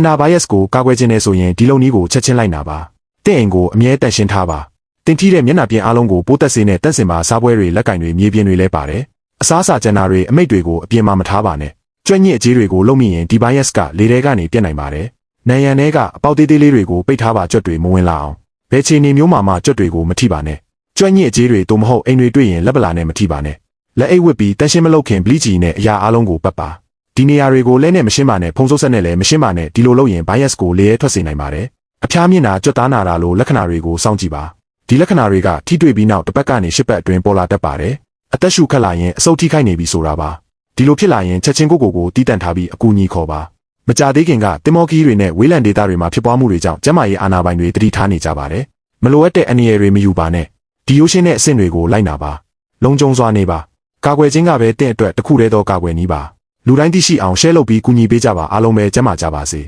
နာဘိုင်ယက်ကိုကာကွယ်ခြင်းနဲ့ဆိုရင်ဒီလုံနည်းကိုချက်ချင်းလိုက်နာပါတင့်အိမ်ကိုအမြဲတန့်ရှင်းထားပါတင်ထီးတဲ့မျက်နှာပြင်အားလုံးကိုပိုးသက်စေနဲ့တန့်စင်ပါစားပွဲတွေလက်ကင်တွေမြေပြင်တွေလဲပါတယ်အစားအစာကျန်တာတွေအမိတ်တွေကိုအပြင်မှာမထားပါနဲ့ကြွက်ညစ်အကြေးတွေကိုလုံမိရင်ဒီဘိုင်ယက်ကလေထဲကနေပြတ်နိုင်ပါတယ်နံရံထဲကအပေါက်သေးသေးလေးတွေကိုပိတ်ထားပါကြွက်တွေမဝင်လာအောင်ဘယ်ခြေနေမျိုးမှကြွက်တွေကိုမထိပါနဲ့ကြွက်ညစ်အကြေးတွေတို့မဟုတ်အိမ်တွေတွေ့ရင်လက်ပလာနဲ့မထိပါနဲ့လက်အိတ်ဝစ်ပြီးတန့်ရှင်းမလုပ်ခင်ဘလီချီနဲ့အရာအားလုံးကိုပတ်ပါဒီနေရာတွေကိုလဲနဲ့မရှင်းပါနဲ့ဖုံးဆုပ်ဆက်နဲ့လည်းမရှင်းပါနဲ့ဒီလိုလုပ်ရင်ဘိုင်ယက်ကိုလေရဲထွက်စေနိုင်ပါတယ်အဖျားမျက်နှာကြွက်သားနာတာလိုလက္ခဏာတွေကိုစောင့်ကြည့်ပါဒီလက္ခဏာတွေကထိတွေ့ပြီးနောက်တစ်ပတ်ကနေ10ပတ်အတွင်းပေါ်လာတတ်ပါတယ်အသက်ရှူခတ်လာရင်အဆုတ်ထိခိုက်နေပြီဆိုတာပါဒီလိုဖြစ်လာရင်ချက်ချင်းကိုတီးတန့်ထားပြီးအကူအညီခေါ်ပါမကြသေးခင်ကတင်မော်ကီးတွေနဲ့ဝေးလံဒေတာတွေမှာဖြစ်ပွားမှုတွေကြောင့်ကျန်းမာရေးအာဏာပိုင်တွေတတိထားနေကြပါတယ်မလိုအပ်တဲ့အန္တရာယ်တွေမယူပါနဲ့ဒီရိုးရှင်းတဲ့အဆင့်တွေကိုလိုက်နာပါလုံခြုံစွာနေပါကာကွယ်ခြင်းကပဲတင့်အတွက်တစ်ခုတည်းသောကာကွယ်နည်းပါလူတိုင်းသိရှိအောင် share လုပ်ပြီးကူညီပေးကြပါအားလုံးပဲကျန်းမာကြပါစေ